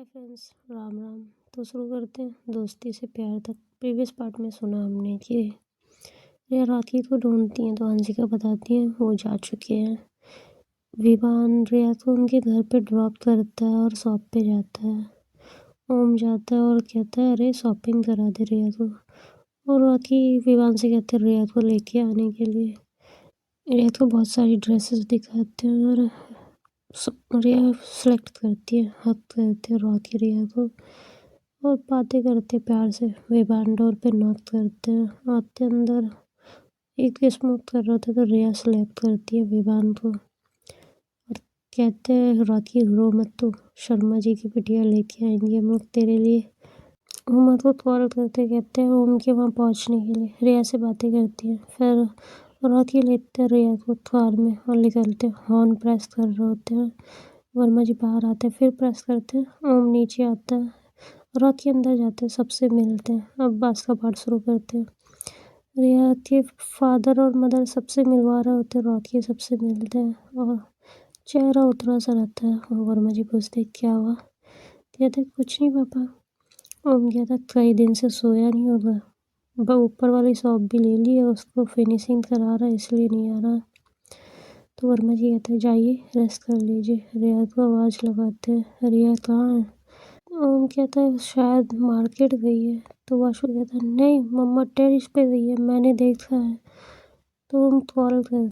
Hi friends, Ram Ram. तो शुरू करते हैं दोस्ती से प्यार तक। प्रीवियस पार्ट में सुना हमने कि रिया राखी को ढूंढती हैं तो हंसिका बताती हैं वो जा चुके हैं। विवान रिया को उनके घर पे ड्रॉप करता है और शॉप पे जाता है। ओम जाता है और कहता है अरे शॉपिंग करा दे रिया को। और राखी विवान से कहते हैं रिया को लेके आने के लिए। रिया को बहुत सारी ड्रेसेस दिखाते हैं और रिया सेलेक्ट करती है, हक करते हैं राखी रिया को और बातें करते प्यार से। विवान डोर पे नॉक करते हैं, आते अंदर। एक स्मोक कर रहा था तो रिया सेलेक्ट करती है विवान को और कहते हैं राखी रो मत, तू शर्मा जी की बिटिया लेके आएंगे हम लोग तेरे लिए। ओम को कॉल करते कहते हैं ओम के वहाँ पहुँचने के लिए। रिया से बातें करती है, फिर राखी लेते हैं रिया को कार में और निकलते हैं। हॉर्न प्रेस कर रहे होते हैं। वर्मा जी बाहर आते हैं, फिर प्रेस करते हैं। ओम नीचे आता है, राखी अंदर जाते हैं, सबसे मिलते हैं। अब बात का पार्ट शुरू करते हैं। रिया के फादर और मदर सबसे मिलवा रहे होते हैं, राखी सबसे मिलते हैं और चेहरा उतरा सा रहता है। और वर्मा जी पूछते क्या हुआ, कहते कुछ नहीं पापा। ओम कहता कई दिन से सोया नहीं होगा, ऊपर वाली शॉप भी ले ली है, उसको फिनिशिंग करा रहा है इसलिए नहीं आ रहा। तो वर्मा जी कहते हैं जाइए रेस्ट कर लीजिए। रिया को आवाज़ लगाते हैं रिया कहाँ है। ओम कहता है शायद मार्केट गई है। तो वाशु कहता है नहीं मम्मा टेरिस पे गई है, मैंने देखा है। तो ओम कॉल कर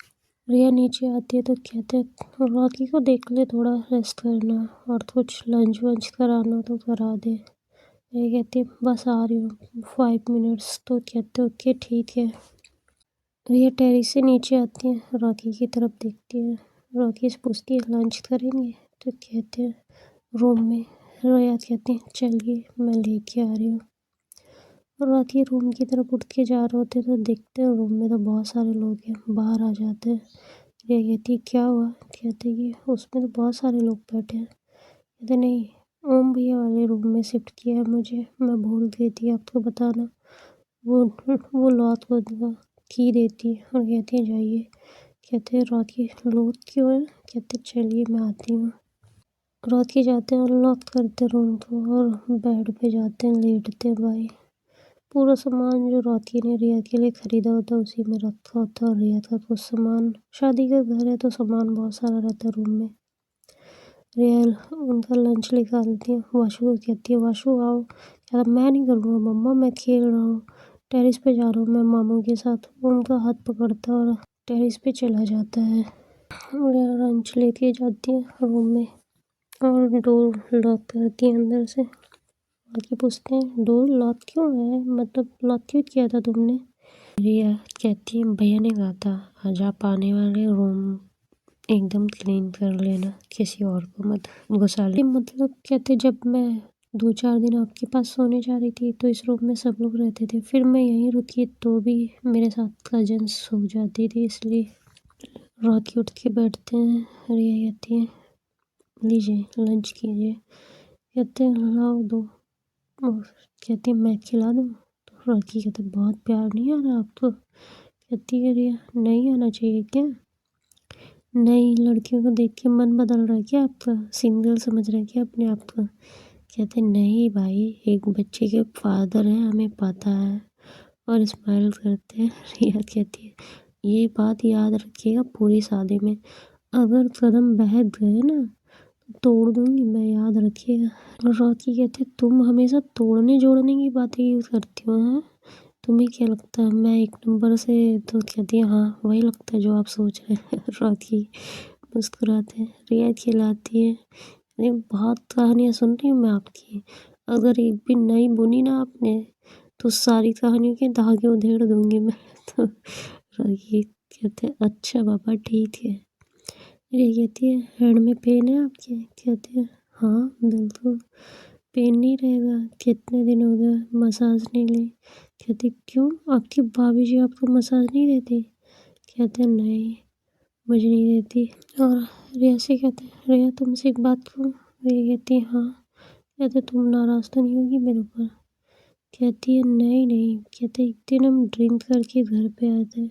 रिया नीचे आती है तो कहते हैं राखी को देख ले, थोड़ा रेस्ट करना और कुछ लंच वंच कराना तो करा दे। ये कहती है बस आ रही हूँ 5 मिनट्स। तो कहते ओके ठीक है। रिया टेरिस से नीचे आती है, राखी की तरफ देखती है। राखी से पूछती है लंच करेंगे, तो कहते हैं रूम में। रिया कहती है चलिए मैं लेके आ रही हूँ। राखी रूम की तरफ उठ के जा रहे होते तो देखते हैं रूम में तो बहुत सारे लोग हैं, बाहर आ जाते हैं। रिया कहती है क्या हुआ, कहते कि उसमें तो बहुत सारे लोग बैठे हैं। कहते नहीं ओम भैया वाले रूम में शिफ्ट किया है मुझे, मैं भूल गई थी आपको बताना। वो लॉक को की देती है और कहती है जाइए। कहते हैं राखी लॉक क्यों है, कहते चलिए मैं आती हूँ। राखी जाते हैं अनलॉक करते रूम को और बेड पे जाते हैं, लेटते हैं। भाई पूरा सामान जो राखी ने रिया के लिए खरीदा होता है उसी में रखा होता है और रिया का कुछ सामान, शादी का घर है तो सामान बहुत सारा रहता है रूम में। रिया उनका लंच निकालती है, वाशु को कहती है वाशु आओ। कहता मैं नहीं करूँगा मम्मा, मैं खेल रहा हूँ, टेरिस पे जा रहा हूँ मैं मामू के साथ। उनका हाथ पकड़ता और टेरिस पे चला जाता है। रिया लंच लेके जाती है रूम में और डोर लॉक करती है अंदर से। आके पूछते हैं डोर लॉक क्यों है, मतलब लॉक क्यों किया था तुमने। रिया कहती है भैया ने कहा था आज आप आने वाले रूम एकदम क्लीन कर लेना, किसी और को मत घुसा ले। मतलब कहते जब मैं 2-4 दिन आपके पास सोने जा रही थी तो इस रूम में सब लोग रहते थे, फिर मैं यहीं रुकी तो भी मेरे साथ कजन्स सो जाती थी, इसलिए। रात की उठ के बैठते हैं। रिया कहती है लीजिए लंच कीजिए। कहते हैं लाओ दो, और कहती है मैं खिला दूँ। तो राखी कहते बहुत प्यार नहीं आ रहा आपको। कहती है रिया नहीं आना चाहिए क्या, नई लड़कियों को देख के मन बदल रहा है क्या आपका, सिंगल समझ रहे हैं क्या अपने आप को। कहते नहीं भाई एक बच्चे के फादर हैं हमें पता है, और स्माइल करते हैं। रिया कहती है ये बात याद रखिएगा पूरी शादी में, अगर कदम बहक गए ना तोड़ दूंगी मैं, याद रखिएगा। और रॉकी कहते तुम हमेशा तोड़ने जोड़ने की बातें यूज़ करती हो हैं, तुम्हें क्या लगता है मैं एक नंबर से। तो कहती है हाँ वही लगता है जो आप सोच रहे हैं। रॉकी मुस्कुराते हैं। रिया खिलाती है अरे बहुत कहानियाँ सुन रही हूँ मैं आपकी, अगर एक भी नई बुनी ना आपने तो सारी कहानियों के धागे उधेड़ दूंगी मैं। तो रॉकी कहते हैं अच्छा पापा ठीक है। रिया कहती है हैंड में पेन है आपके, कहते हैं हाँ बिल्कुल, पेन नहीं रहेगा, कितने दिन हो गए मसाज नहीं ली। कहते क्यों आपकी भाभी जी आपको मसाज नहीं देती। कहते नहीं मुझे नहीं देती। और रिया से कहते रिया तुमसे एक बात कहूँ। रिया कहती है हाँ। कहते तुम नाराज़ तो नहीं होगी मेरे ऊपर। कहती है नहीं नहीं। कहते एक दिन हम ड्रिंक करके घर पे आए थे,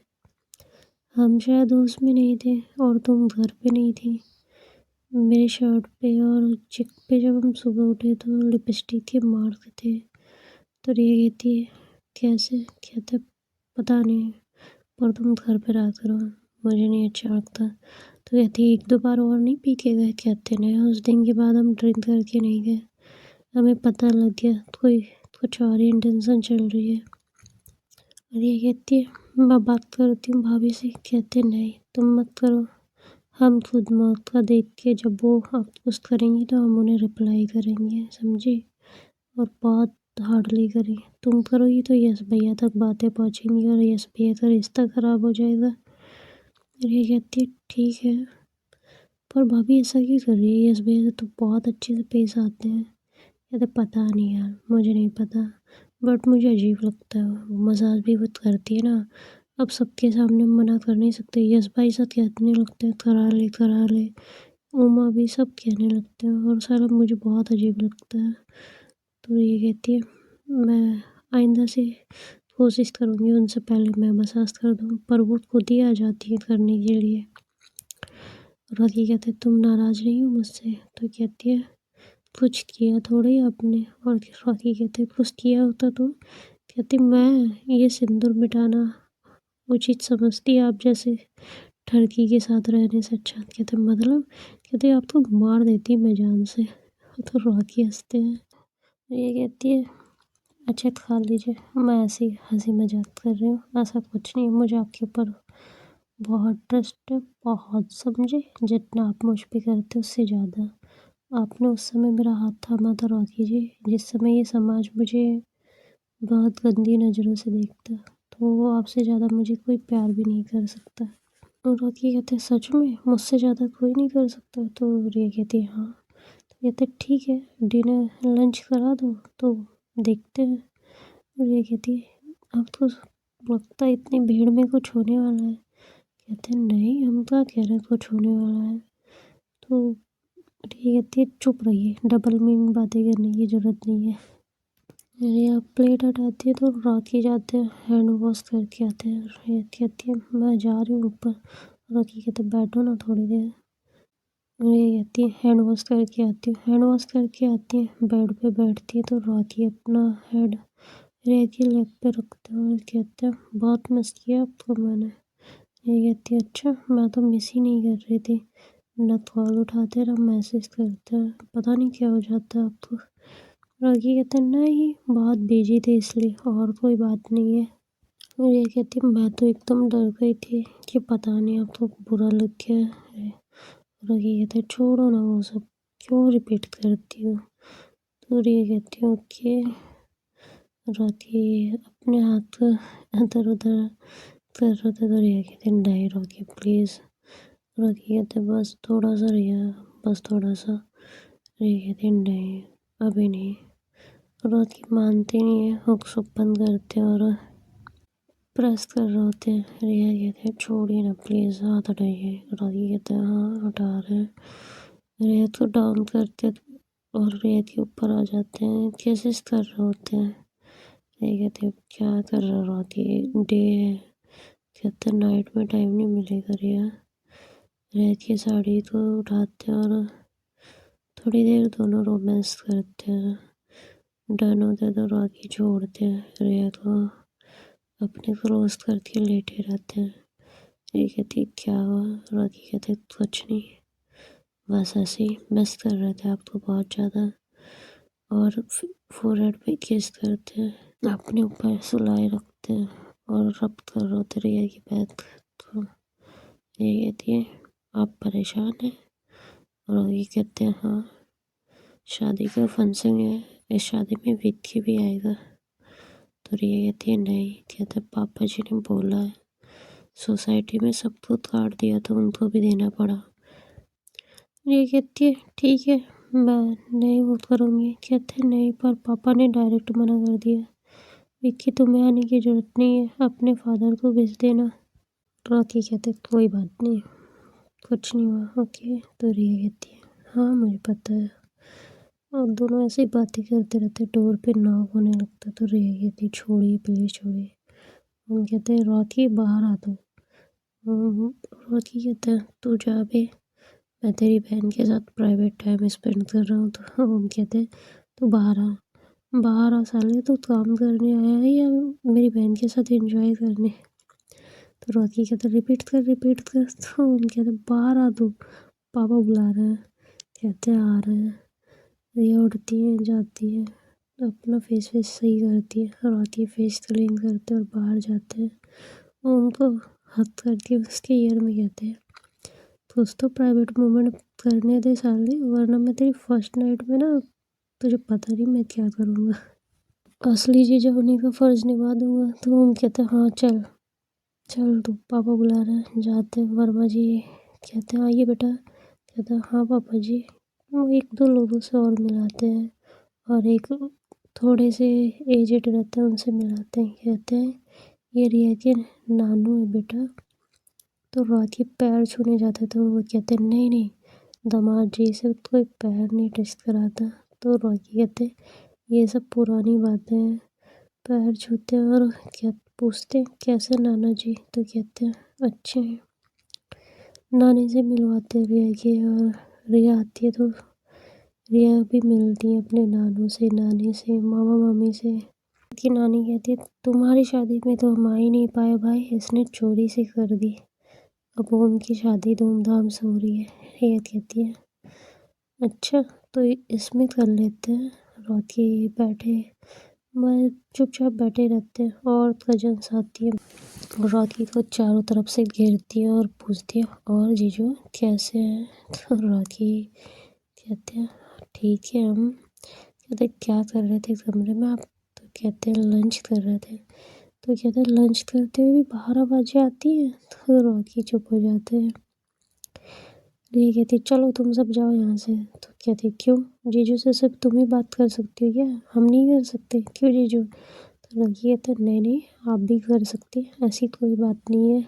हम शायद होश में नहीं थे और तुम घर पे नहीं थी, मेरी शर्ट पे और चिक पे जब हम सुबह उठे तो लिपस्टिक के मार्क थे। तो रिया कहती है कैसे? कहते पता नहीं, पर तुम घर पे रहा करो, मुझे नहीं अच्छा लगता। तो कहती एक दो बार और नहीं पी के गए? कहते नहीं, उस दिन के बाद हम ड्रिंक करके नहीं गए, हमें पता लग गया कोई कुछ और ही इंटेंशन चल रही है। और ये कहती है मैं बात करती हूँ भाभी से। कहते नहीं तुम मत करो, हम खुद मौत का देख के जब वो आप कुछ करेंगी तो हम उन्हें रिप्लाई करेंगे, समझी? और बहुत हार्डली करेंगे, तुम करोगी तो यश भैया तक बातें पहुँचेंगी और यश भैया का रिश्ता ख़राब हो जाएगा। और ये कहती है ठीक है, पर भाभी ऐसा क्यों कर रही है? यश भैया से तो बहुत अच्छे से पेश आते हैं। कहते पता नहीं यार, मुझे नहीं पता, बट मुझे अजीब लगता है। मजाक भी बहुत करती है ना, अब सबके सामने मना कर नहीं सकते। यश भाई साथ कहने लगते हैं करा ले, उमा भी सब कहने लगते हैं और सारा मुझे बहुत अजीब लगता है। तो ये कहती है मैं आइंदा से कोशिश करूँगी उनसे पहले मैं मसाज कर दूँ, पर वो खुद ही आ जाती है करने के लिए। रॉकी कहते तुम नाराज़ नहीं हो मुझसे? तो कहती है कुछ किया थोड़ी आपने। और रॉकी कहते कुछ किया होता तो? कहती मैं ये सिंदूर मिटाना उचित समझती, आप जैसे ठरकी के साथ रहने से अच्छा। कहते मतलब? कहते आप तो मार देती मैं जान से। तो रॉकी हंसते हैं। ये कहती है अच्छा खा लीजिए, मैं ऐसे ही हंसी मजाक कर रही हूँ, ऐसा कुछ नहीं है, मुझे आपके ऊपर बहुत ट्रस्ट है, बहुत, समझे? जितना आप मुझ पे करते हो उससे ज़्यादा। आपने उस समय मेरा हाथ थामा था रॉकी जी, जिस समय ये समाज मुझे बहुत गंदी नज़रों से देखता, तो वो आपसे ज़्यादा मुझे कोई प्यार भी नहीं कर सकता। और रॉकी कहते सच में मुझसे ज़्यादा कोई नहीं कर सकता? तो रिया कहती हाँ। तो कहते ठीक है, डिनर लंच करा दो तो देखते हैं। और ये कहती अब तो लगता है इतनी भीड़ में कुछ होने वाला है। कहते नहीं हम क्या कह रहे हैं कुछ होने वाला है। तो ये कहती है चुप रहिए, डबल मीनिंग बातें करने की ज़रूरत नहीं है। अरे आप प्लेट हटाती है तो रॉकी जाते हैं हैंड वॉश करके आते हैं। ये कहती है मैं जा रही हूँ ऊपर। रॉकी कहते बैठो ना थोड़ी देर। ये कहती है हैंड वॉश करके आती हूँ। हैंड वॉश करके आती है, बेड पे बैठती है तो रॉकी अपना हेड रिया की लेग पे रखते हैं और कहते हैं बहुत मिस किया आपको मैंने। ये कहती है अच्छा, मैं तो मिस ही नहीं कर रही थी, ना कॉल उठाते ना मैसेज करते हैं, पता नहीं क्या हो जाता है आपको। रॉकी कहते हैं नहीं बहुत बिजी थे इसलिए, और कोई बात नहीं है। और ये कहती है मैं तो एकदम डर गई थी कि पता नहीं आपको बुरा लग गया है। रॉकी कहते हैं छोड़ो ना वो सब, क्यों रिपीट करती हो? तो ये कहती हूँ ओके। रॉकी अपने हाथ को इधर उधर कर रहे थे तो रिया कहते नहीं रॉकी प्लीज़। रॉकी कहते बस थोड़ा सा रिया, बस थोड़ा सा। रिया कहते नहीं अभी नहीं। रॉकी मानते नहीं है, हुक्स ओपन करते और प्रेस कर रहे होते हैं। रिया कहते हैं छोड़िए ना प्लीज़, हाथ हटाइए। रॉकी कहते हैं हाँ हटा रहे हैं। रिया को डाउन करते और रिया के ऊपर आ जाते हैं, केसेस कर रहे होते हैं। ये कहते हैं क्या कर रहा रॉकी, डे है। कहते नाइट में टाइम नहीं मिलेगा रिया। रिया की साड़ी को उठाते हैं और थोड़ी देर दोनों रोमांस करते हैं। डन होते तो रॉकी छोड़ते हैं, रिया को अपने क्लोज करके लेटे रहते हैं। ये कहती क्या हुआ? रॉकी कहते कुछ नहीं, बस ऐसे ही मिस कर रहे थे आपको बहुत ज़्यादा। और फोरहेड पे किस करते हैं, अपने ऊपर सुलाए रखते हैं और रब कर रहे होते रिया की बैठ। तो ये कहती है आप परेशान हैं? और ये कहते हैं हाँ, शादी का फंक्शन है, इस शादी में विक्की भी आएगा। तो रिया कहती है नहीं। कहते पापा जी ने बोला है, सोसाइटी में सबको कार्ड दिया तो उनको भी देना पड़ा। ये कहती है ठीक है मैं नहीं वो करूँगी। कहते नहीं पर पापा ने डायरेक्ट मना कर दिया, विक्की तुम्हें आने की ज़रूरत नहीं है, अपने फादर को भेज देना। रॉकी कहते कोई बात नहीं, कुछ नहीं हुआ ओके। तो रिया कहती है हाँ मुझे पता है। और दोनों ऐसे ही बातें करते रहते, डोर पे नॉक होने लगता। तो रिया कहती छोड़िए प्लीज़ छोड़िए। हम कहते हैं रॉकी बाहर आ तो। रॉकी कहता है तू जा बे, मैं तेरी बहन के साथ प्राइवेट टाइम स्पेंड कर रहा हूँ। तो ओम कहते तू बाहर आ, बाहर आ साले, तू काम करने आया है या मेरी बहन के साथ एंजॉय करने। तो रॉकी कहता रिपीट कर। तो ओम कहते बाहर आ तू, पापा बुला रहे हैं। कहते आ रहे हैं। रिया उठती है, जाती है, अपना फेस वेस सही करती है, रॉकी फेस क्लीन करते और बाहर जाते हैं। ओम को हाथ करती है उसके ईयर में, कहते हैं कुछ तो प्राइवेट मोमेंट करने दे साले, वरना मैं तेरी फर्स्ट नाइट में ना, तुझे पता नहीं मैं क्या करूँगा। असली जीजा होने का फर्ज निभा दूंगा। तो ओम कहते हाँ चल चल, तू पापा बुला रहे हैं। जाते हैं, वर्मा जी कहते हैं आइए बेटा। कहता है हाँ पापा जी। वो एक दो लोगों से और मिलाते हैं और एक थोड़े से एजेड रहते हैं उनसे मिलाते हैं। कहते हैं ये रिया के नानू है बेटा। तो रॉकी पैर छूने जाते तो वो कहते नहीं नहीं, दामाद जी से तो कोई पैर नहीं टच कराता। तो रॉकी कहते ये सब पुरानी बातें हैं। पैर छूते हैं और क्या पूछते हैं कैसे नाना जी। तो कहते हैं अच्छे हैं। नानी से मिलवाते हैं रिया के, और रिया आती है तो रिया भी मिलती है अपने नानू से, नानी से, मामा मामी से। की नानी कहती है तुम्हारी शादी में तो हम आ ही नहीं पाए भाई, इसने चोरी से कर दी। अब ओम की शादी धूमधाम से हो रही है। रिया कहती है अच्छा तो इसमें कर लेते हैं। रॉकी बैठे, मैं चुपचाप बैठे रहते हैं और कजन्स आती है। रॉकी को चारों तरफ से घेरती है और पूछती है और जीजू कैसे हैं। तो रॉकी कहते हैं ठीक है हम। कहते क्या कर रहे थे कमरे में आप। तो कहते हैं लंच कर रहे थे। तो कहते हैं लंच करते हुए भी 12 बजे आती है। तो रॉकी चुप हो जाते हैं। रिया कहती चलो तुम सब जाओ यहाँ से। तो कहती क्यों, जीजू से सिर्फ तुम ही बात कर सकती हो क्या, हम नहीं कर सकते क्यों जीजू। तो लड़की कहता नहीं नहीं, आप भी कर सकती, ऐसी कोई बात नहीं है।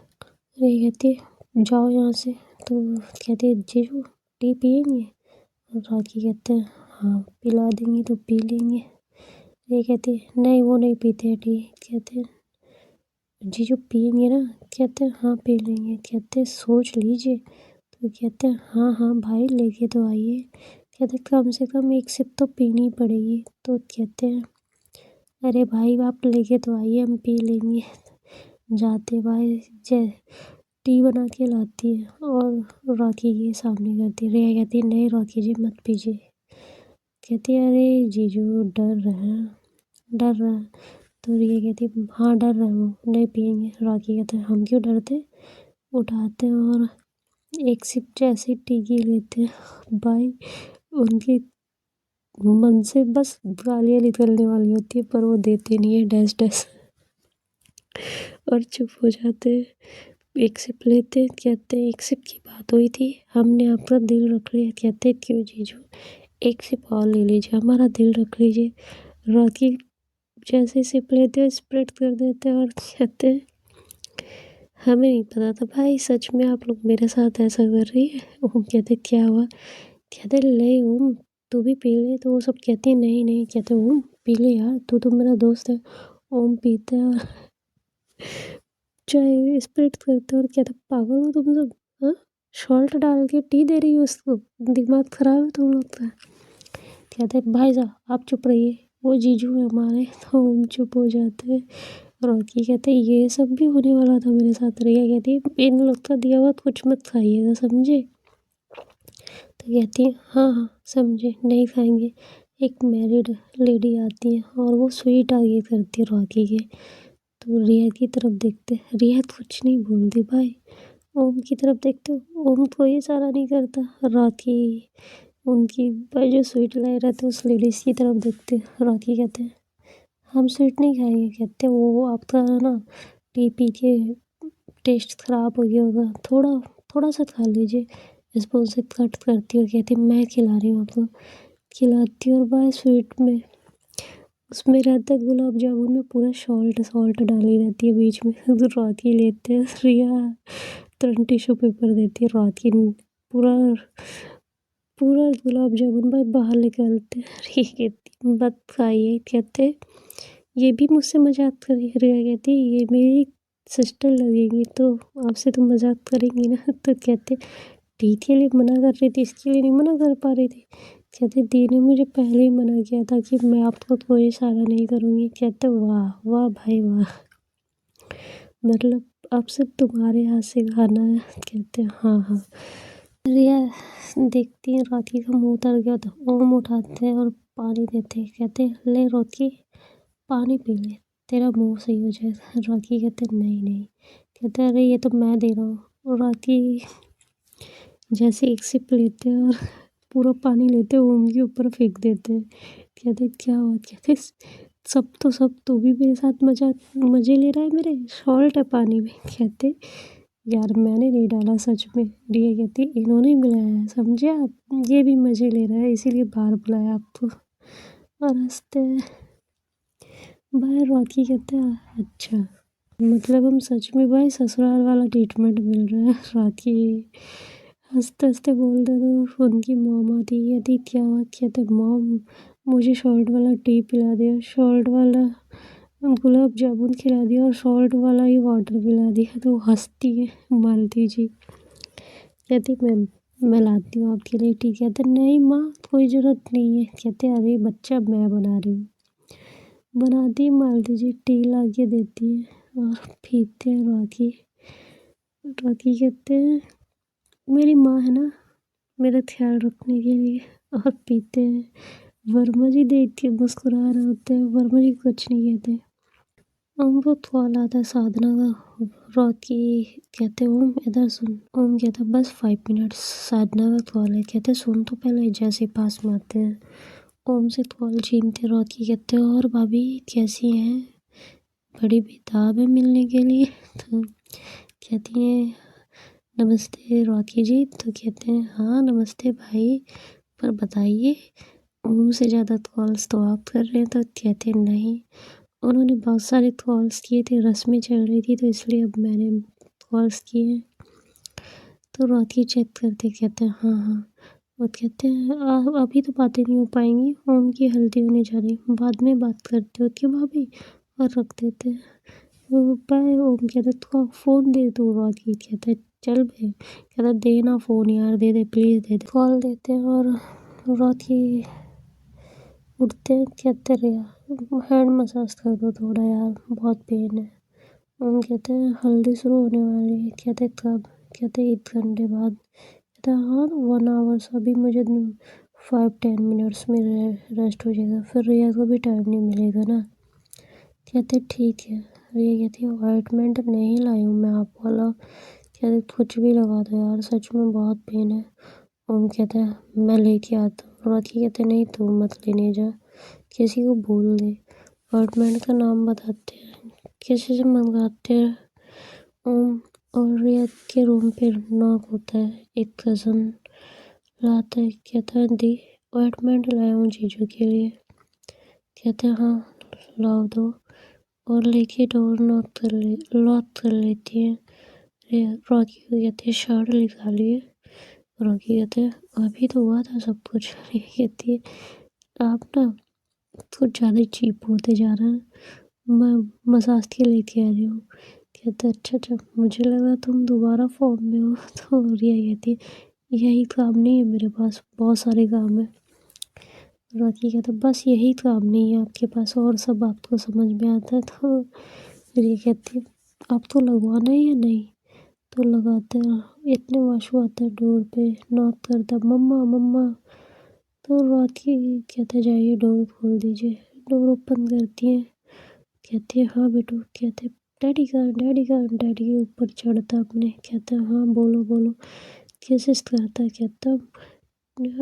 रिया कहती जाओ यहाँ से। तो कहती जीजू टी पियेंगे। और राखी कहते हैं हाँ पिला देंगी तो पी लेंगे। रिया कहती नहीं वो नहीं पीते टी। कहते हैं जीजू पियेंगे ना। कहते हैं हाँ पी लेंगे। कहते हैं सोच लीजिए। तो कहते हैं हाँ हाँ भाई लेके तो आइए। कहते कम से कम एक सिप तो पीनी पड़ेगी। तो कहते हैं अरे भाई आप लेके तो आइए हम पी लेंगे। जाते भाई जय टी बना के लाती है और रॉकी के सामने करती है। रिया कहती है नहीं रॉकी जी मत पीजिए। कहती है अरे जीजू डर रहे हैं, डर रहा है। तो रिया कहती है हाँ डर रहे वो नहीं पियेंगे। रॉकी कहते हैं हम क्यों डरते। उठाते हैं और एक सिप जैसे टी की लेते हैं भाई, उनके मन से बस गालियाँ निकलने वाली होती है पर वो देते नहीं है डैश डैश और चुप हो जाते हैं। एक सिप लेते हैं। कहते हैं एक सिप की बात हुई थी, हमने आपका दिल रख लिया। कहते क्यों जीजू, एक सिप और ले लीजिए, हमारा दिल रख लीजिए। रॉकी जैसे सिप लेते हैं स्प्रेड कर देते हैं और कहते हैं हमें नहीं पता था भाई सच में आप लोग मेरे साथ ऐसा कर रही है। ओम कहते क्या हुआ। कहते ले ओम तू भी पी ले। तो वो सब कहती नहीं नहीं। कहते ओम पी ले यार, तू तो मेरा दोस्त है। ओम पीता है और चाय स्प्रेड करते और कहते पागल हो तुम सब, हाँ सॉल्ट डाल के टी दे रही हो उसको, दिमाग खराब है तुम लोग का। कहते भाई साहब आप चुप रहिए, वो जीजू है हमारे। तो ओम चुप हो जाते हैं। रॉकी कहते ये सब भी होने वाला था मेरे साथ। रिया कहती इन लोग का दिया हुआ कुछ मत खाइएगा समझे। तो कहती है हाँ हाँ समझे नहीं खाएंगे। एक मैरिड लेडी आती है और वो स्वीट आगे करती है रॉकी के। तो रिया की तरफ देखते, रिया कुछ नहीं बोलती भाई। ओम की तरफ देखते, ओम कोई इशारा नहीं करता। रॉकी उनकी भाई जो स्वीट लाए रहते उस लेडीज़ की तरफ देखते। रॉकी कहते हैं हम स्वीट नहीं खाएंगे। कहते वो आपका ना टी पी के टेस्ट ख़राब हो गया होगा, थोड़ा थोड़ा सा खा लीजिए। स्पून से कट करती है और कहती मैं खिला रही हूँ आपको। खिलाती और भाई स्वीट में उसमें रहता है गुलाब जामुन में पूरा सॉल्ट सॉल्ट डाली रहती है बीच में। तो रॉकी लेते हैं, रिया तुरंत टिश्यू पेपर देती है। रॉकी पूरा पूरा गुलाब जामुन भाई बाहर निकालते हैं। रिया कहती मत खाइए। कहते ये भी मुझसे मजाक करी। रिया कहती ये मेरी सिस्टर लगेगी तो आपसे तो मजाक करेंगी ना। तो कहते टी के लिए मना कर रही थी, इसके लिए नहीं मना कर पा रही थी। कहते दी ने मुझे पहले ही मना किया था कि मैं आपको कोई इशारा नहीं करूँगी। कहते वाह वाह भाई वाह, मतलब अब सिर्फ तुम्हारे हाथ से खाना है। कहते हाँ हाँ। रिया देखती है राखी का मुंह उतर गया तो ओम उठाते हैं और पानी देते हैं। कहते ले राखी पानी पी ले, तेरा मुंह सही हो जाएगा। राखी कहते नहीं नहीं। कहते अरे ये तो मैं दे रहा हूँ। और राखी जैसे एक सिप लेते हैं और पूरा पानी लेते हैं ओम के ऊपर फेंक देते हैं। कहते क्या हुआ? कहते सब तो सब, तू भी मेरे साथ मजे ले रहा है, मेरे सॉल्ट है पानी में। कहते यार मैंने नहीं डाला सच में। रिया कहती इन्होंने ही मिलाया है, समझे आप, ये भी मजे ले रहा है इसीलिए बाहर बुलाया आपको। और हंसते हैं। भाई राखी कहते हैं अच्छा, मतलब हम सच में भाई ससुराल वाला ट्रीटमेंट मिल रहा है। राखी हंसते हंसते बोलते तो उनकी मॉम आती है। कहती क्या हुआ? कहते मॉम मुझे सॉल्ट वाला टी पिला दिया, सॉल्ट वाला गुलाब जामुन खिला दिया और सॉल्ट वाला ही वाटर पिला दिया। तो हंसती है मालती जी। कहती मैं लाती हूँ आपके लिए टी। कहते नहीं माँ कोई ज़रूरत नहीं है। कहते अरे बच्चा मैं बना रही हूँ। बनाती मालती जी टी ला के देती है और पीते हैं राखी। राखी कहते हैं मेरी माँ है ना मेरा ख्याल रखने के लिए। और पीते हैं। वर्मा जी देखती मुस्कुरा रहे होते हैं। वर्मा जी कुछ नहीं कहते। उनको कॉल आता है साधना का। राखी कहते ओम इधर सुन। ओम कहता बस 5 मिनट्स, साधना का कॉल है। कहते सुन तो पहले, जैसे पास में आते हैं ओम से कॉल छीनते। राखी कहते और भाभी कैसी हैं? बड़ी बेताब है मिलने के लिए। तो कहती हैं नमस्ते राखी जी। तो कहते हैं हाँ नमस्ते भाई, पर बताइए ओम से ज़्यादा कॉल्स तो आप कर रहे हैं। तो कहते नहीं, उन्होंने बहुत सारे कॉल्स किए थे, रस्में चल रही थी तो इसलिए अब मैंने कॉल्स किए। तो राखी चेक करते कहते हैं हाँ हाँ। वो कहते हैं अभी तो बातें नहीं हो पाएंगी, ओम की हल्दी होने जा रही, बाद में बात करते हो क्यों भाभी, और रख देते हैं। वो बाय। ओम कहते तो फ़ोन दे दो। राखी कहते चल बे। कहता दे ना फ़ोन यार, दे दे प्लीज़ दे दे। कॉल देते हैं और राखी उठते हैं। कहते रिया हैंड मसाज कर दो थोड़ा यार, बहुत पेन है। हम कहते हैं हल्दी शुरू होने वाली है। कहते कब? कहते 1 घंटे बाद। कहते हाँ 1 आवर्स, अभी मुझे 5-10 मिनट्स में रेस्ट हो जाएगा, फिर रिया को भी टाइम नहीं मिलेगा ना। कहते ठीक है। रिया कहती है ऑइंटमेंट नहीं लाई हूँ मैं आप वाला। कहते कुछ भी लगा दो यार, सच में बहुत पेन है। हम कहते हैं मैं लेके आता हूँ। राखी कहते नहीं तू मत लेने जा, किसी को बोल दे। अपार्टमेंट का नाम बताते हैं, किसी से मंगाते हैं। ओम और रिया के रूम पे नॉक होता है। एक कज़न लाता है। कहता है दी अपार्टमेंट लाया हूँ जीजू के लिए। कहते हैं हाँ लाओ दो। और लेके डोर लॉक कर लेती है। रॉकी को कहते हैं शर्ट निकालिए। रॉकी कहते हैं अभी तो हुआ था सब कुछ। कहती है आप ना कुछ ज़्यादा ही चीप होते जा रहा है, मैं मसाज के लेके आ रही हूँ। कहते अच्छा अच्छा, मुझे लगा तुम दोबारा फॉर्म में हो। तो रिया कहती है यही काम नहीं है मेरे पास, बहुत सारे काम है। राखी कहता बस यही काम नहीं है आपके पास, और सब आपको समझ में आता है। तो रिया कहती है आप तो लगवाना है या नहीं? तो लगाते हैं। इतने वाशु आता है डोर पे, नॉक करता मम्मा मम्मा। तो राखी कहते जाइए डोर खोल दीजिए। डोर ओपन करती है। कहती है हाँ बेटू। कहते डैडी का डैडी का। डैडी के ऊपर चढ़ता अपने। कहता है हाँ बोलो बोलो। किसिस करता। कहता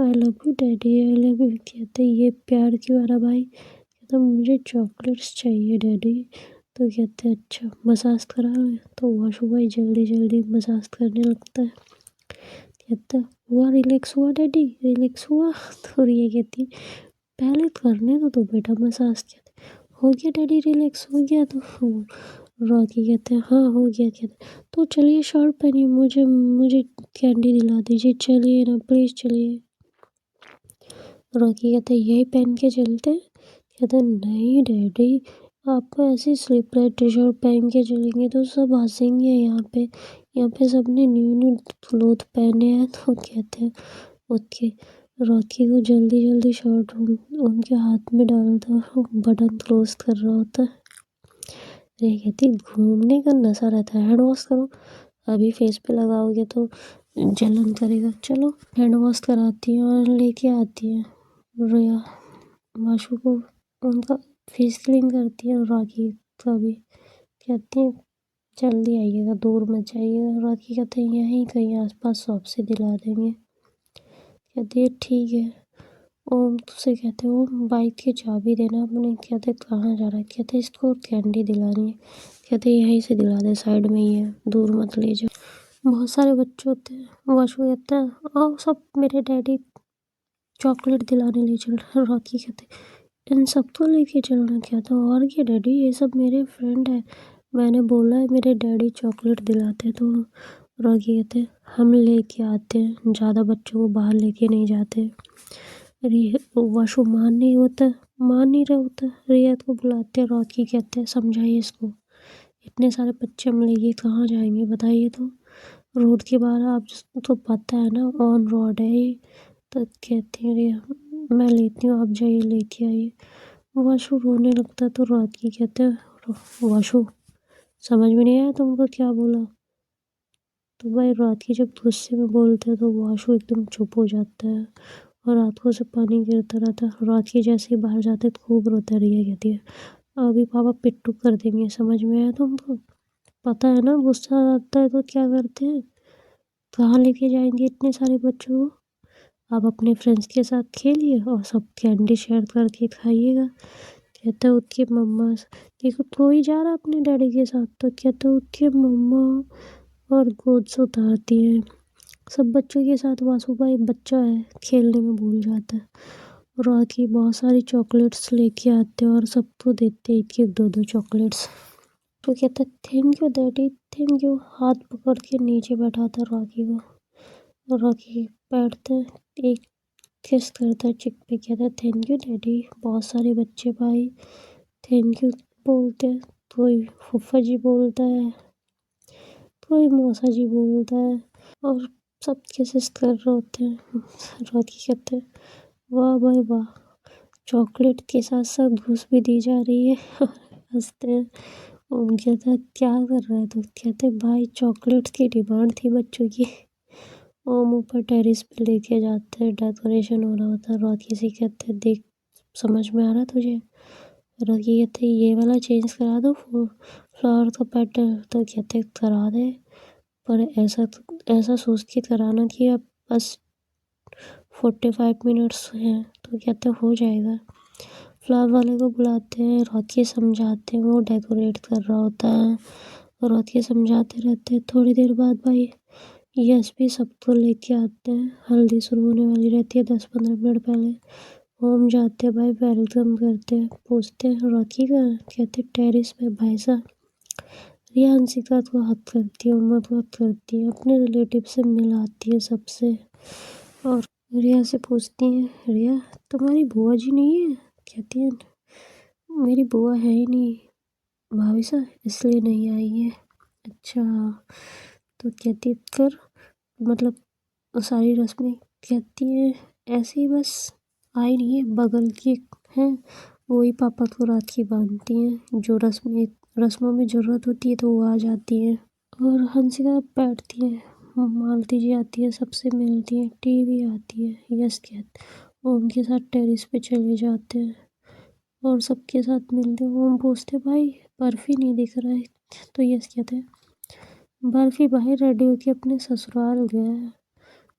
I love you daddy, I love you. कहते ये प्यार क्यों आ रहा भाई? कहता मुझे चॉकलेट्स चाहिए डैडी। तो कहते अच्छा मसाज करा ले। तो वाशु भाई जल्दी जल्दी मसाज करने लगता है। कहता हुआ रिलैक्स हुआ डैडी, रिलैक्स हुआ? तो ये कहती पहले करने दो बेटा मसाज। कहते हो गया डैडी रिलैक्स हो गया? तो रॉकी कहते हैं हाँ हो गया। कहते तो चलिए शर्ट पहनिए, मुझे मुझे कैंडी दिला दीजिए, चलिए ना प्लीज़ चलिए। रॉकी कहते यही पहन के चलते हैं। कहते नहीं डैडी आपको ऐसी स्लीपर टी शर्ट पहन के चलेंगे तो सब हंसेंगे। यहाँ पे सबने न्यू न्यू क्लोथ पहने हैं तो कहते हैं उसके रॉकी को जल्दी जल्दी शर्ट उनके हाथ में डालता और बटन क्लोज कर रहा होता है। रे कहती घूमने का नशा रहता है, हैंड वॉश करो, अभी फेस पे लगाओगे तो जलन करेगा। चलो हैंड वॉश कराती है और लेके आती है रिया वाशु को, उनका फेस क्लीन करती है। रॉकी का भी कहती है जल्दी आइएगा, दूर मत जाइएगा। रॉकी कहते हैं यहीं कहीं आसपास शॉप से दिला देंगे। कहती है ठीक है। ओम से कहते हैं ओम बाइक की चाबी देना अपने। कहते कहाँ जा रहा है? कहते इसको कैंडी दिलानी है। कहते यहीं से दिला दे, साइड में ही है, दूर मत ले जाओ। बहुत सारे बच्चे होते हैं। वाशु कहता है आओ सब, मेरे डैडी चॉकलेट दिलाने ले चल रहे हैं। रॉकी कहते इन सबको लेके चलना? क्या था और क्या डैडी, ये सब मेरे फ्रेंड है, मैंने बोला है मेरे डैडी चॉकलेट दिलाते। तो रॉकी कहते हम लेके आते हैं, ज़्यादा बच्चों को बाहर लेके नहीं जाते। वाशु मान नहीं रहा होता। रियात को बुलाते हैं। रॉकी कहते हैं समझाइए इसको, इतने सारे बच्चे हम लेके कहाँ जाएंगे बताइए तो, रोड के बाहर आप तो पता है ना ऑन रोड है ये। तो कहती है रिया मैं लेती हूँ, आप जाइए लेके आइए। वाशु रोने लगता है तो रॉकी कहते हैं वाशु समझ में नहीं आया तुमको क्या बोला? तो भाई रॉकी जब गुस्से में बोलते हैं तो वाशु एकदम चुप हो जाता है और आंखों से पानी गिरता रहता है। रॉकी जैसे ही बाहर जाते तो खूब रोता है। रिया कहती है अभी पापा पिट्टू कर देंगे, समझ में आया तुमको? पता है ना गुस्सा आता है तो क्या करते हैं, कहाँ लेके जाएंगे इतने सारे बच्चों को? आप अपने फ्रेंड्स के साथ खेलिए और सब कैंडी शेयर करके खाइएगा। कहता है उसकी मम्मा देखो कोई जा रहा अपने डैडी के साथ, तो कहता है उसकी मम्मा और गोद से उतारती है सब बच्चों के साथ। वासु भाई बच्चा है, खेलने में भूल जाता है। रात की बहुत सारी चॉकलेट्स लेके आते हैं और सबको देते हैं एक एक दो दो चॉकलेट्स। तो कहता है thank you daddy thank you, हाथ पकड़ के नीचे बैठाता है रॉकी को। रॉकी बैठते हैं, एक किस करता है चिक पे। कहता है थैंक यू डैडी, बहुत सारे बच्चे भाई थैंक यू बोलते हैं। कोई फूफा जी बोलता है, कोई मौसा जी बोलता है और सब किसेस कर रहे होते हैं। रॉकी कहते हैं वाह भाई वाह, चॉकलेट के साथ साथ घूस भी दी जा रही है। हंसते हैं। ओम कहता है क्या कर रहा है? तो कहते हैं भाई चॉकलेट की डिमांड थी बच्चों की। ओम ऊपर टेरेस पे लेके जाते हैं, डेकोरेशन हो रहा होता है। रॉकी से कहते हैं देख समझ में आ रहा तुझे? रॉकी कहते हैं ये वाला चेंज करा दो फ्लावर का पैटर्न। तो कहते करा दे, पर ऐसा सोच के कराना कि अब बस 45 मिनट्स हैं। तो कहते हो जाएगा। फ्लावर वाले को बुलाते हैं, रॉकी समझाते हैं, वो डेकोरेट कर रहा होता है। रॉकी समझाते रहते हैं। थोड़ी देर बाद भाई यश भी सबको लेके आते हैं। हल्दी शुरू होने वाली रहती है 10-15 मिनट पहले। होम जाते हैं भाई, वेलकम करते हैं, पूछते हैं रॉकी का। कहते टेरिस पे भाई साहब। रिया हंसिका को हाथ करती है, उम्र को हाथ करती है, अपने रिलेटिव से मिलाती है सबसे और रिया से पूछती है रिया तुम्हारी बुआ जी नहीं है? कहती है मेरी बुआ है ही नहीं भाभी साहब, इसलिए नहीं आई है। अच्छा, तो कहती कर मतलब सारी रस्में। कहती है ऐसे ही बस आई नहीं है, बगल की हैं वही पापा को रात की बांधती हैं, जो रस्मों में ज़रूरत होती है तो वो आ जाती है। और हंसिका बैठती है, मालती जी आती है, सबसे मिलती है, टीवी आती है। यस कहते ओम के साथ टेरिस पे चले जाते हैं और सबके साथ मिलते हैं। ओम पूछते भाई बर्फी नहीं दिख रहा है? तो यस कहते हैं बर्फी भाई रेडी होके अपने ससुराल गया है,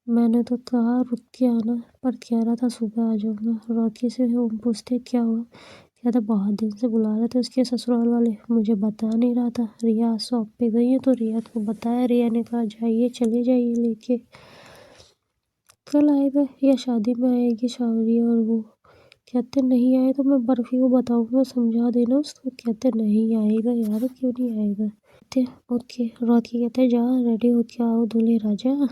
मैंने तो कहा रुक के आना, पर कह रहा था सुबह आ जाऊंगा। रॉकी से ओम पूछते क्या हुआ? कहता बहुत दिन से बुला रहे थे उसके ससुराल वाले, मुझे बता नहीं रहा था। रिया शॉप पे गई है तो रिया को बताया, रिया ने कहा जाइए चले जाइए लेके। कल आएगा या शादी में आएगी शावरी और वो? कहते नहीं आए तो मैं बर्फी को बताऊंगा, समझा देना उसको। कहते नहीं आएगा यार, क्यों नहीं आएगा? कहते ओके। रॉकी कहते जा रेडी हो के आओ दूल्हे राजा,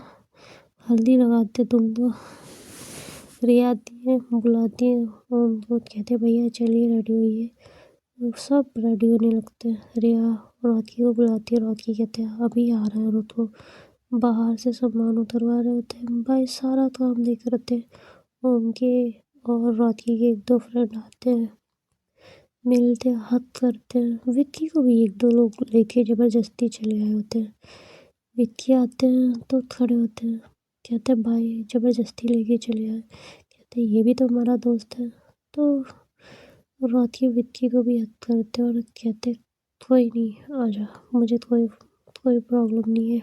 हल्दी लगाते तुमको। रिया आती है बुलाती है ओम को, कहते भैया चलिए रेडी होइए। सब रेडी होने लगते हैं। रिया राखी को बुलाती है। राखी कहते हैं अभी आ रहे हैं रुको। बाहर से सामान उतरवा रहे होते हैं। भाई सारा काम देख रहे थे। उनके और राखी के एक दो फ्रेंड आते हैं, मिलते हैं, हक करते हैं। विक्की को भी एक दो लोग लेके जबरदस्ती चले आए होते हैं। विक्की आते हैं तो खड़े होते हैं, कहते हैं भाई जबरदस्ती लेके चले आए। कहते हैं ये भी तो हमारा दोस्त है। तो राखी विक्की को भी हक करते हैं और कहते कोई नहीं आजा, मुझे तो कोई कोई प्रॉब्लम नहीं है।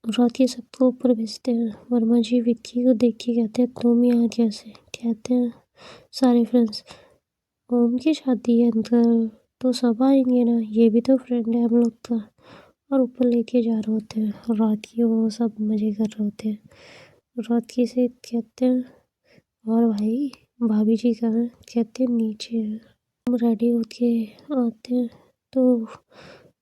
राखी सबको ऊपर भेजते हैं। वर्मा जी विक्की को देख के कहते हैं तुम यहाँ कैसे। कहते हैं सारे फ्रेंड्स ओम की शादी है अंकल, तो सब आएंगे ना, ये भी तो फ्रेंड है हम लोग का। और ऊपर लेके जा रहे होते हैं। राखी वो सब मज़े कर रहे होते हैं। राखी से कहते हैं और भाई भाभी जी कहाँ हैं। कहते हैं नीचे हैं। हम रेडी होके आते हैं तो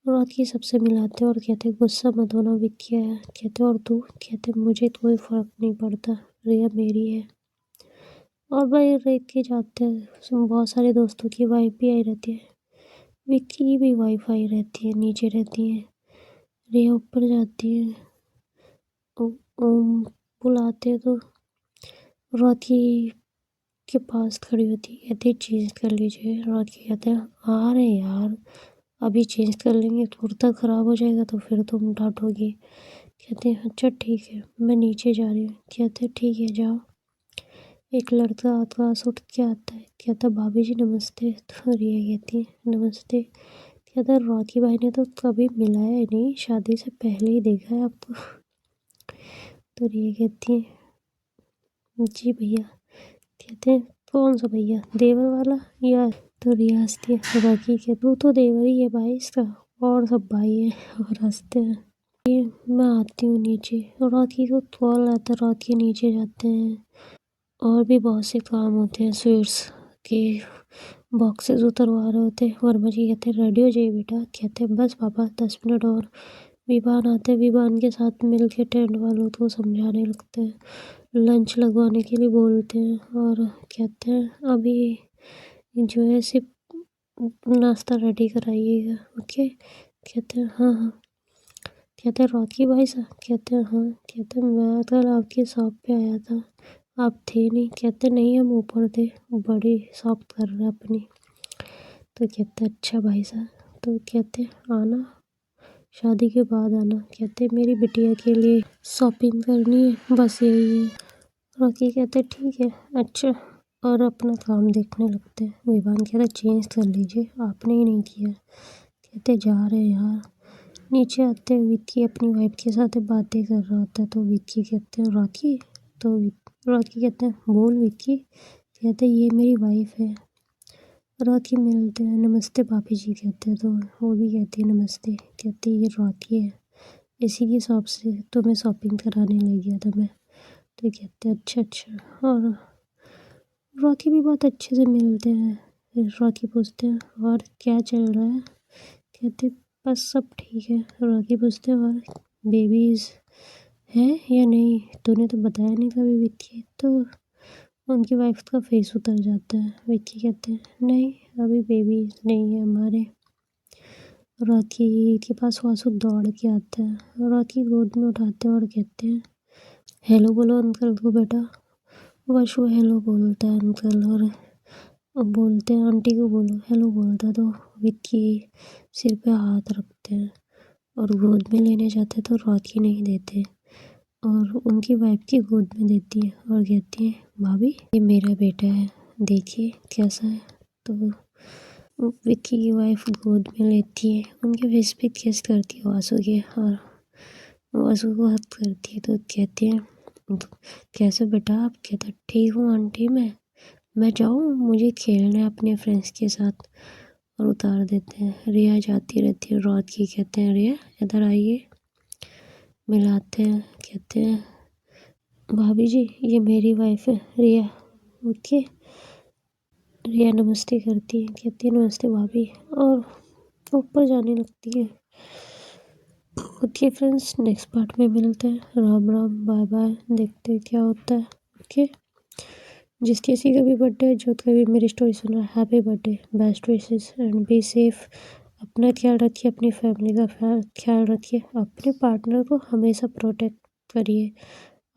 राखी सबसे मिलाते हैं और कहते हैं गुस्सा मत होना विक्की आया। कहते और तू। कहते मुझे तो कोई फ़र्क नहीं पड़ता, रिया मेरी है। और भाई रेत के जाते हैं। उसमें बहुत सारे दोस्तों की वाइफ भी आई रहती है। विक्की की भी वाइफ आई रहती है, नीचे रहती है। रिया ऊपर जाती है। ओम बुलाते हैं तो राखी के पास खड़ी होती है। कहती चेंज कर लीजिए। राखी कहते हैं आ रहे यार, अभी चेंज कर लेंगे, कुर्ता ख़राब हो जाएगा तो फिर तुम डांटोगी। कहते हैं अच्छा ठीक है मैं नीचे जा रही हूँ। कहते हैं ठीक है जाओ। एक लड़का पास उठ के आता है। कहता भाभी जी नमस्ते। तो रिया कहती है नमस्ते। कहता राखी भाई ने तो कभी मिलाया ही नहीं, शादी से पहले ही देखा है आपको। तो रिया कहती है जी भैया। कहते हैं कौन सा भैया, देवर वाला या। तो रिया हंसती है। राखी कहती तू तो देवर ही है भाई इसका, और सब भाई है। और हंसते हैं। ये मैं आती हूँ नीचे। राखी को कॉल आता है। राखी नीचे जाते हैं। और भी बहुत से काम होते हैं। स्वीट्स के बॉक्सेस उतरवा रहे होते हैं। वर्मा जी कहते हैं रेडी हो जाइए बेटा। कहते हैं बस पापा 10 मिनट और। विवान आते हैं। विवान के साथ मिल के टेंट वालों को समझाने लगते हैं, लंच लगवाने के लिए बोलते हैं। और कहते हैं अभी जो है सिर्फ नाश्ता रेडी कराइएगा ओके। कहते हैं हाँ हाँ। कहते हैं राखी भाई साहब। कहते हैं हाँ। कहते हैं मैं कल आपकी शॉप पे आया था, आप थे नहीं। कहते नहीं हम ऊपर थे, बड़ी शॉप कर रहे अपनी। तो कहते अच्छा भाई साहब। तो कहते आना शादी के बाद आना। कहते मेरी बिटिया के लिए शॉपिंग करनी है, बस यही है। राखी कहते ठीक है अच्छा, और अपना काम देखने लगते हैं। विवान कहते चेंज कर लीजिए, आपने ही नहीं किया। कहते जा रहे हैं यार। नीचे आते हैं। विक्की अपनी वाइफ के साथ बातें कर रहा होता है। तो विक्की कहते हैं राखी। तो राखी कहते हैं बोल विक्की। कहते ये मेरी वाइफ है। राखी मिलते हैं। नमस्ते भाभी जी कहते हैं। तो वो भी कहती है नमस्ते। कहती ये राखी है, इसी के हिसाब से तुम्हें शॉपिंग कराने ले गया था मैं। तो कहते अच्छा अच्छा। और राखी भी बहुत अच्छे से मिलते हैं। फिर राखी पूछते हैं और क्या चल रहा है। कहते बस सब ठीक है। राखी पूछते हैं और बेबीज़ हैं या नहीं, तूने तो बताया नहीं कभी विक्की। तो उनकी वाइफ का फेस उतर जाता है। विक्की कहते हैं नहीं अभी बेबी नहीं है हमारे। राखी के पास वासु दौड़ के आता है। राखी गोद में उठाते हैं और कहते हैं हेलो बोलो अंकल को बेटा। वासु हेलो बोलता है अंकल, और बोलते हैं आंटी को बोलो हेलो बोलता है। तो विक्की सिर पे हाथ रखते हैं और गोद में लेने जाते हैं। तो राखी नहीं देते और उनकी वाइफ की गोद में देती है और कहती है भाभी ये मेरा बेटा है, देखिए कैसा है। तो विक्की की वाइफ गोद में लेती है, उनके फेस पे किस करती है वासु के, और वासु को हक करती है। तो कहते हैं कैसे बेटा आप। कहते ठीक हूँ आंटी मैं जाऊँ, मुझे खेलना है अपने फ्रेंड्स के साथ। और उतार देते हैं। रिया जाती रहती है। रात की कहते हैं रिया इधर आइए। मिलाते हैं। कहते हैं भाभी जी ये मेरी वाइफ है रिया ओके। रिया नमस्ते करती है। कहती है नमस्ते भाभी, और ऊपर जाने लगती है। ओके फ्रेंड्स नेक्स्ट पार्ट में मिलते हैं। राम राम बाय बाय, देखते हैं क्या होता है ओके। जिस किसी का भी बर्थडे है, जो कभी मेरी स्टोरी सुन रहा है, happy birthday, best wishes and be safe. अपना ख्याल रखिए, अपनी फैमिली का ख्याल रखिए, अपने पार्टनर को हमेशा प्रोटेक्ट करिए।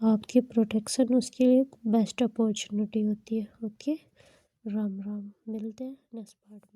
आपकी प्रोटेक्शन उसके लिए बेस्ट अपॉर्चुनिटी होती है। ओके, राम राम, मिलते हैं नेक्स्ट पार्ट में।